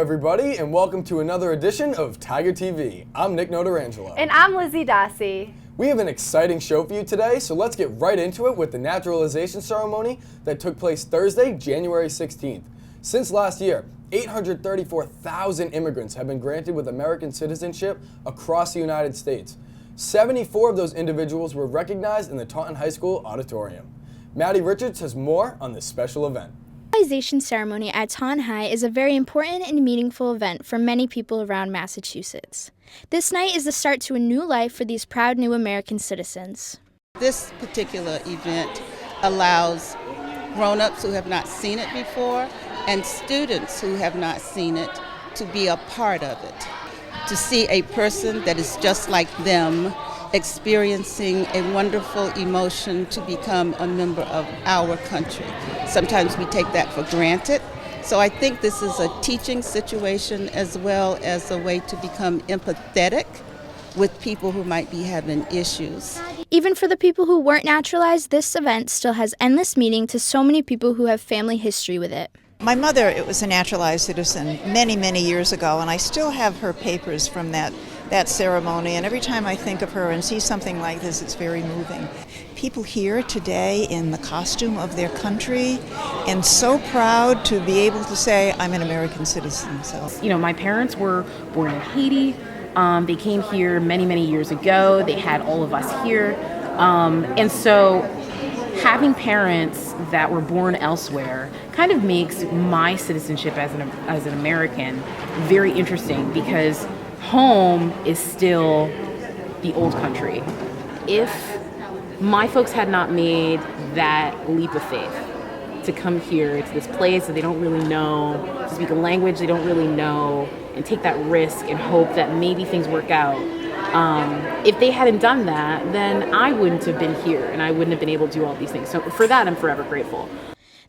everybody, and welcome to another edition of Tiger TV. I'm Nick Notarangelo. And I'm Lizzie Dassey. We have an exciting show for you today, so let's get right into it with the naturalization ceremony that took place Thursday, January 16th. Since last year, 834,000 immigrants have been granted with American citizenship across the United States. 74 of those individuals were recognized in the Taunton High School auditorium. Maddie Richards has more on this special event. The naturalization ceremony at Taunton High is a very important and meaningful event for many people around Massachusetts. This night is the start to a new life for these proud new American citizens. This particular event allows grown-ups who have not seen it before and students who have not seen it to be a part of it, to see a person that is just like them experiencing a wonderful emotion to become a member of our country. Sometimes we take that for granted. So I think this is a teaching situation as well as a way to become empathetic with people who might be having issues. Even for the people who weren't naturalized, this event still has endless meaning to so many people who have family history with it. My mother was a naturalized citizen many, many years ago, and I still have her papers from that ceremony, and every time I think of her and see something like this, it's very moving. People here today in the costume of their country, and so proud to be able to say, I'm an American citizen. So, my parents were born in Haiti. They came here many, many years ago. They had all of us here. And so having parents that were born elsewhere kind of makes my citizenship as an American very interesting, because home is still the old country. If my folks had not made that leap of faith to come here to this place that they don't really know, to speak a language they don't really know, and take that risk and hope that maybe things work out, if they hadn't done that, then I wouldn't have been here and I wouldn't have been able to do all these things. So for that, I'm forever grateful.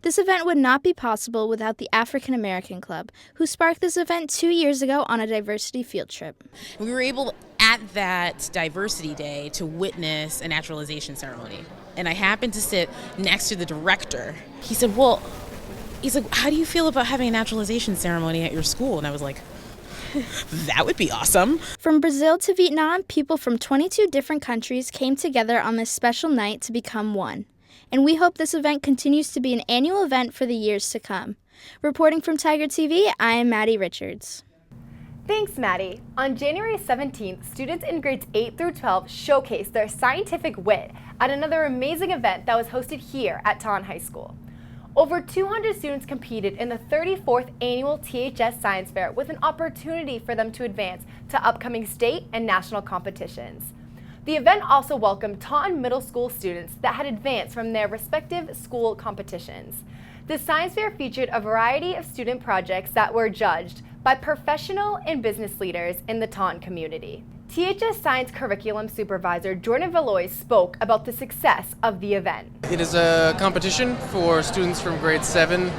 This event would not be possible without the African American Club, who sparked this event 2 years ago on a diversity field trip. We were able at that diversity day to witness a naturalization ceremony. And I happened to sit next to the director. He's like, how do you feel about having a naturalization ceremony at your school? And I was like, that would be awesome. From Brazil to Vietnam, people from 22 different countries came together on this special night to become one. And we hope this event continues to be an annual event for the years to come. Reporting from Tiger TV, I am Maddie Richards. Thanks, Maddie. On January 17th, students in grades 8 through 12 showcased their scientific wit at another amazing event that was hosted here at Taunton High School. Over 200 students competed in the 34th annual THS Science Fair with an opportunity for them to advance to upcoming state and national competitions. The event also welcomed Taunton Middle School students that had advanced from their respective school competitions. The Science Fair featured a variety of student projects that were judged by professional and business leaders in the Taunton community. THS Science Curriculum Supervisor Jordan Valois spoke about the success of the event. It is a competition for students from grades 7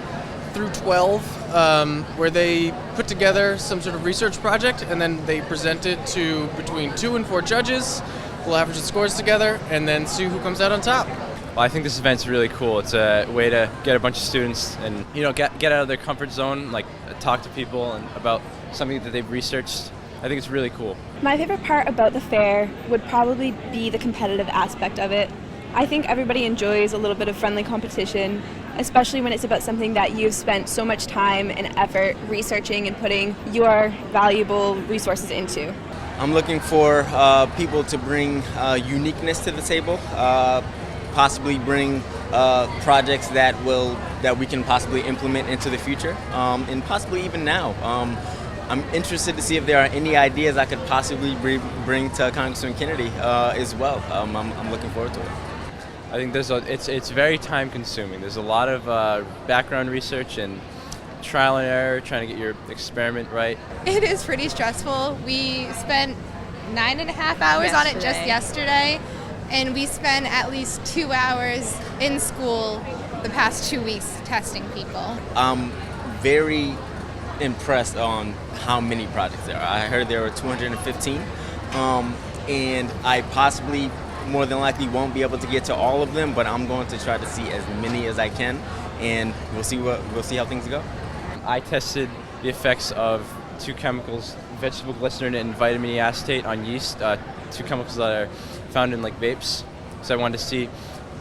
through 12 where they put together some sort of research project and then they present it to between 2 and 4 judges. We'll average the scores together and then see who comes out on top. Well, I think this event's really cool. It's a way to get a bunch of students and get out of their comfort zone, like talk to people and about something that they've researched. I think it's really cool. My favorite part about the fair would probably be the competitive aspect of it. I think everybody enjoys a little bit of friendly competition, especially when it's about something that you've spent so much time and effort researching and putting your valuable resources into. I'm looking for people to bring uniqueness to the table, possibly bring projects that we can possibly implement into the future, and possibly even now. I'm interested to see if there are any ideas I could possibly bring to Congressman Kennedy as well. I'm looking forward to it. I think it's very time consuming. There's a lot of background research and trial and error, trying to get your experiment right. It is pretty stressful. We spent 9.5 hours on it just yesterday, and we spent at least 2 hours in school the past 2 weeks testing people. I'm very impressed on how many projects there are. I heard there were 215, and I possibly more than likely won't be able to get to all of them, but I'm going to try to see as many as I can, and we'll see how things go. I tested, the effects of two chemicals, vegetable glycerin and vitamin E acetate on yeast, two chemicals that are found in like vapes. So I wanted to see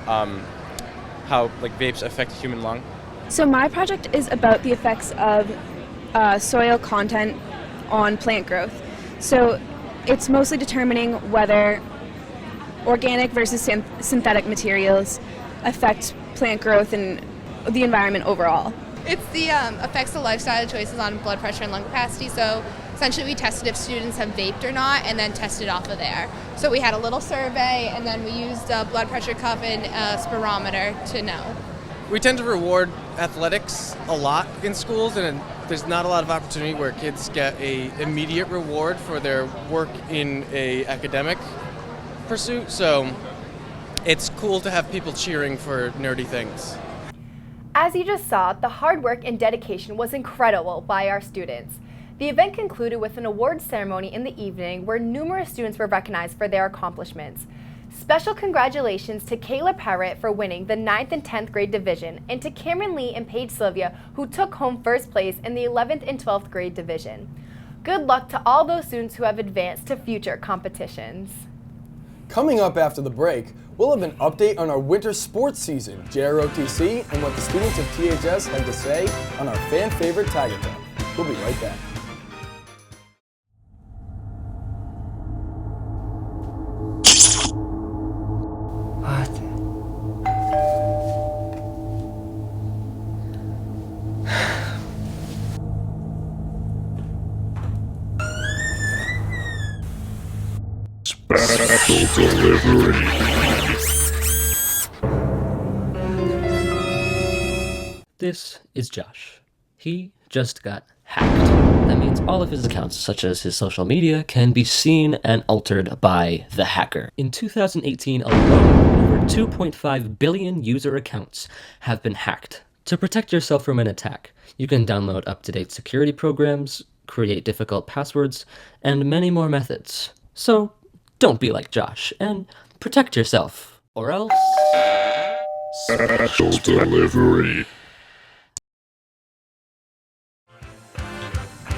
how like vapes affect the human lung. So my project is about the effects of soil content on plant growth. So it's mostly determining whether organic versus synthetic materials affect plant growth and the environment overall. It's the effects of lifestyle choices on blood pressure and lung capacity. So essentially we tested if students have vaped or not and then tested off of there. So we had a little survey and then we used a blood pressure cuff and a spirometer to know. We tend to reward athletics a lot in schools, and there's not a lot of opportunity where kids get a immediate reward for their work in a academic pursuit. So it's cool to have people cheering for nerdy things. As you just saw, the hard work and dedication was incredible by our students. The event concluded with an awards ceremony in the evening where numerous students were recognized for their accomplishments. Special congratulations to Kayla Parrott for winning the 9th and 10th grade division, and to Cameron Lee and Paige Sylvia, who took home first place in the 11th and 12th grade division. Good luck to all those students who have advanced to future competitions. Coming up after the break, we'll have an update on our winter sports season, JROTC, and what the students of THS had to say on our fan favorite Tiger Cup. We'll be right back. Special delivery. This is Josh. He just got hacked. That means all of his accounts, such as his social media, can be seen and altered by the hacker. In 2018 alone, over 2.5 billion user accounts have been hacked. To protect yourself from an attack, you can download up-to-date security programs, create difficult passwords, and many more methods. So, don't be like Josh and protect yourself, or else... Special delivery.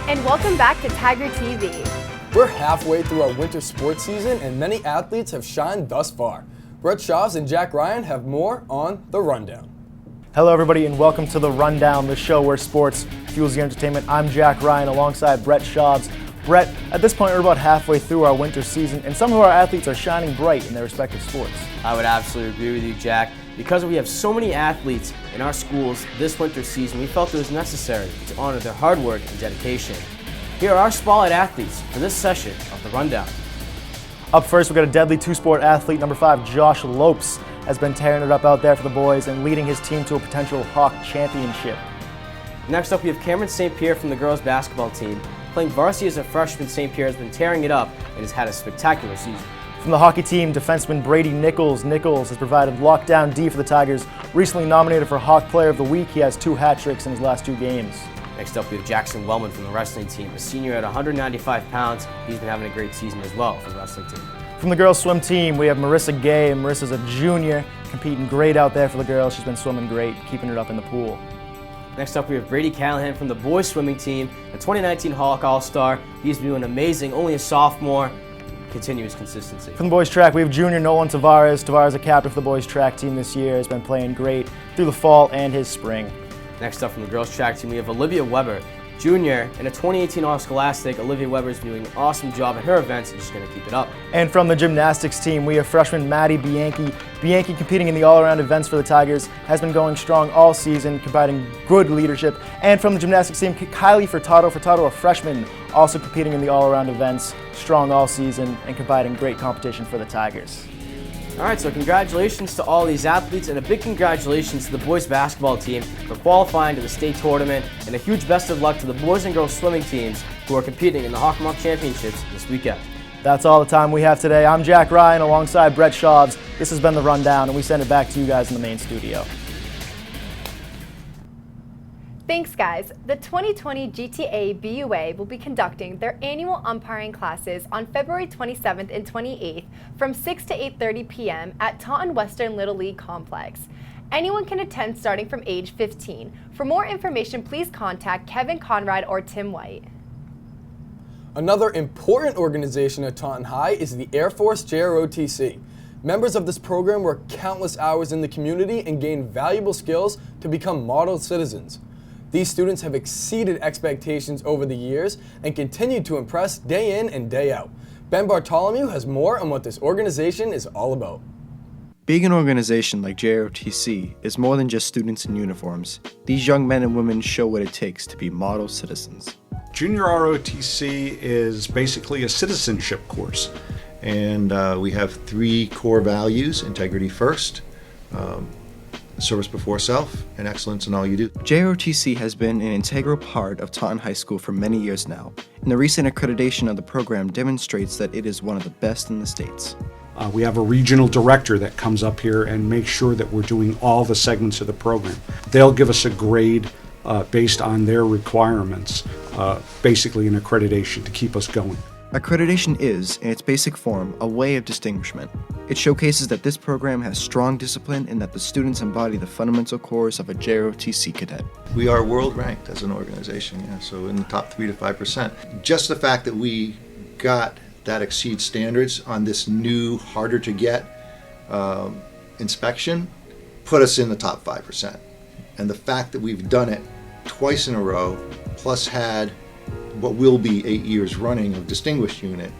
And welcome back to Tiger TV. We're halfway through our winter sports season and many athletes have shined thus far. Brett Schaubs and Jack Ryan have more on The Rundown. Hello everybody and welcome to The Rundown, the show where sports fuels your entertainment. I'm Jack Ryan alongside Brett Schaubs. Brett, at this point we're about halfway through our winter season and some of our athletes are shining bright in their respective sports. I would absolutely agree with you, Jack. Because we have so many athletes in our schools this winter season, we felt it was necessary to honor their hard work and dedication. Here are our spotlight athletes for this session of The Rundown. Up first, we've got a deadly two-sport athlete, number 5, Josh Lopes, has been tearing it up out there for the boys and leading his team to a potential Hawk championship. Next up, we have Cameron St. Pierre from the girls basketball team. Playing varsity as a freshman, St. Pierre has been tearing it up and has had a spectacular season. From the hockey team, defenseman Brady Nichols. Nichols has provided lockdown D for the Tigers. Recently nominated for Hawk Player of the Week, he has 2 hat tricks in his last 2 games. Next up, we have Jackson Wellman from the wrestling team. A senior at 195 pounds, he's been having a great season as well for the wrestling team. From the girls swim team, we have Marissa Gay. Marissa's a junior, competing great out there for the girls. She's been swimming great, keeping it up in the pool. Next up, we have Brady Callahan from the boys swimming team, a 2019 Hawk All-Star. He's been doing amazing, only a sophomore. Continuous consistency. From the boys track, we have junior Nolan Tavares. Tavares, a captain for the boys track team this year, has been playing great through the fall and his spring. Next up from the girls track team, we have Olivia Weber, junior, in a 2018 All-Scholastic. Olivia Weber is doing an awesome job in her events and she's going to keep it up. And from the gymnastics team, we have freshman Maddie Bianchi. Bianchi, competing in the all-around events for the Tigers, has been going strong all season, providing good leadership. And from the gymnastics team, Kylie Furtado, a freshman, also competing in the all-around events, strong all season, and providing great competition for the Tigers. All right, so congratulations to all these athletes, and a big congratulations to the boys basketball team for qualifying to the state tournament, and a huge best of luck to the boys and girls swimming teams who are competing in the Hawk Championships this weekend. That's all the time we have today. I'm Jack Ryan alongside Brett Schaubs. This has been The Rundown, and we send it back to you guys in the main studio. Thanks, guys. The 2020 GTA BUA will be conducting their annual umpiring classes on February 27th and 28th from 6 to 8:30 p.m. at Taunton Western Little League Complex. Anyone can attend starting from age 15. For more information, please contact Kevin Conrad or Tim White. Another important organization at Taunton High is the Air Force JROTC. Members of this program work countless hours in the community and gain valuable skills to become model citizens. These students have exceeded expectations over the years and continue to impress day in and day out. Ben Bartholomew has more on what this organization is all about. Being an organization like JROTC is more than just students in uniforms. These young men and women show what it takes to be model citizens. Junior ROTC is basically a citizenship course, and we have 3 core values: integrity first, service before self, and excellence in all you do. JROTC has been an integral part of Taunton High School for many years now, and the recent accreditation of the program demonstrates that it is one of the best in the States. We have a regional director that comes up here and makes sure that we're doing all the segments of the program. They'll give us a grade based on their requirements, basically an accreditation to keep us going. Accreditation is, in its basic form, a way of distinguishment. It showcases that this program has strong discipline and that the students embody the fundamental cores of a JROTC cadet. We are world ranked as an organization, so in the top 3 to 5%. Just the fact that we got that exceeds standards on this new, harder to get inspection put us in the top 5%. And the fact that we've done it twice in a row, plus had what will be 8 years running of distinguished unit,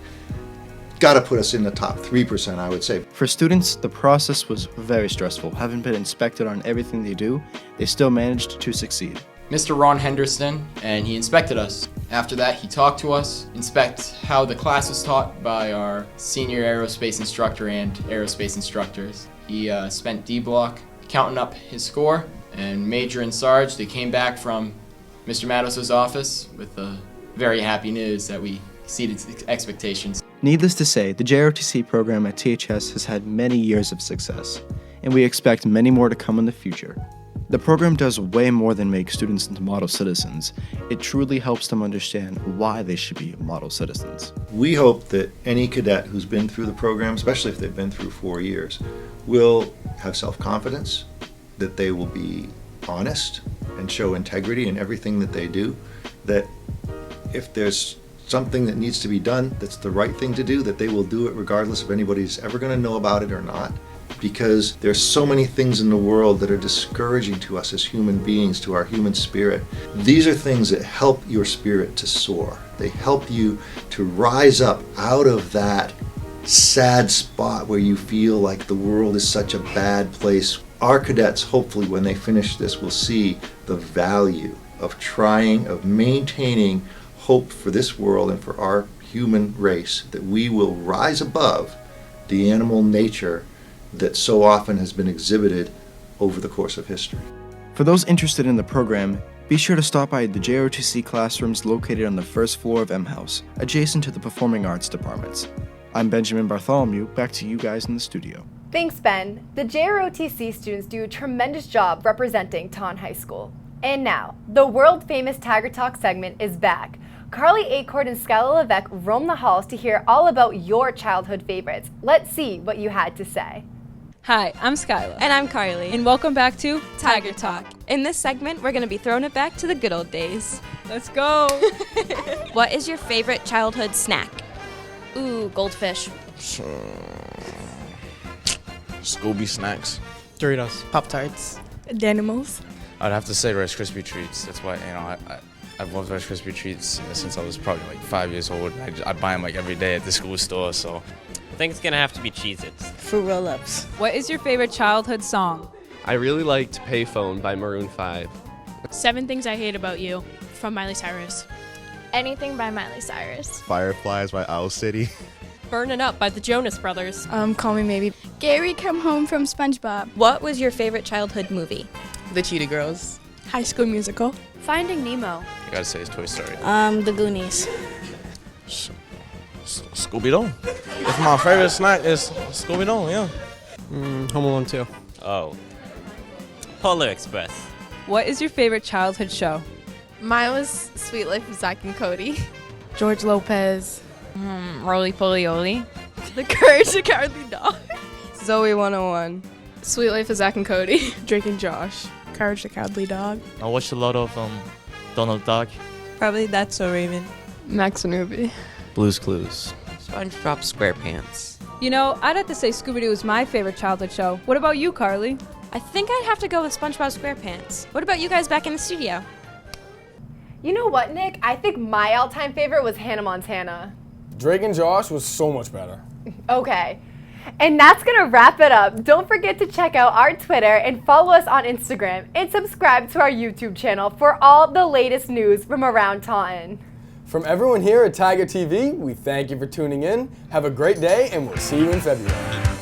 got to put us in the top 3%, I would say. For students, the process was very stressful. Having been inspected on everything they do, they still managed to succeed. Mr. Ron Henderson, and he inspected us. After that, he talked to us, inspect how the class was taught by our senior aerospace instructor and aerospace instructors. He spent D block counting up his score, and Major and Sarge, they came back from Mr. Matos' office with the very happy news that we exceeded expectations. Needless to say, the JROTC program at THS has had many years of success, and we expect many more to come in the future. The program does way more than make students into model citizens. It truly helps them understand why they should be model citizens. We hope that any cadet who's been through the program, especially if they've been through 4 years, will have self-confidence, that they will be honest and show integrity in everything that they do, that if there's something that needs to be done that's the right thing to do, that they will do it regardless if anybody's ever going to know about it or not. Because there's so many things in the world that are discouraging to us as human beings, to our human spirit. These are things that help your spirit to soar. They help you to rise up out of that sad spot where you feel like the world is such a bad place. Our cadets, hopefully, when they finish this, will see the value of trying, of maintaining hope for this world and for our human race, that we will rise above the animal nature that so often has been exhibited over the course of history. For those interested in the program, be sure to stop by the JROTC classrooms located on the first floor of M House, adjacent to the Performing Arts departments. I'm Benjamin Bartholomew, back to you guys in the studio. Thanks, Ben. The JROTC students do a tremendous job representing Taunton High School. And now, the world-famous Tiger Talk segment is back. Carly Acord and Skyla Levesque roam the halls to hear all about your childhood favorites. Let's see what you had to say. Hi, I'm Skyla. And I'm Carly. And welcome back to Tiger Talk. In this segment, we're going to be throwing it back to the good old days. Let's go! What is your favorite childhood snack? Ooh, goldfish. Scooby snacks. Doritos. Pop-Tarts. Danimals. I'd have to say Rice Krispie treats. That's why, I've loved Rice Krispie treats since I was probably like 5 years old. I buy them like every day at the school store, so. I think it's gonna have to be Cheez-Its. Fruit Roll-Ups. What is your favorite childhood song? I really liked Payphone by Maroon 5. 7 Things I Hate About You from Miley Cyrus. Anything by Miley Cyrus. Fireflies by Owl City. Burnin' Up by the Jonas Brothers. Call Me Maybe. Gary Come Home from SpongeBob. What was your favorite childhood movie? The Cheetah Girls. High School Musical. Finding Nemo. I gotta say it's Toy Story. The Goonies. Scooby-Doo. If my favorite snack is Scooby-Doo, yeah. Home Alone 2. Oh. Polar Express. What is your favorite childhood show? Mine was Sweet Life of Zack and Cody. George Lopez. Roly Poly Oly. The Courage the Cowardly Dog. Zoe 101. Sweet Life of Zach and Cody. Drake and Josh. Courage the Cowardly Dog. I watched a lot of Donald Duck. Probably That's So Raven. Max and Ruby. Blue's Clues. SpongeBob SquarePants. You know, I'd have to say Scooby-Doo was my favorite childhood show. What about you, Carly? I think I'd have to go with SpongeBob SquarePants. What about you guys back in the studio? You know what, Nick? I think my all-time favorite was Hannah Montana. Drake and Josh was so much better. Okay. And that's going to wrap it up. Don't forget to check out our Twitter and follow us on Instagram and subscribe to our YouTube channel for all the latest news from around Taunton. From everyone here at Tiger TV, we thank you for tuning in. Have a great day, and we'll see you in February.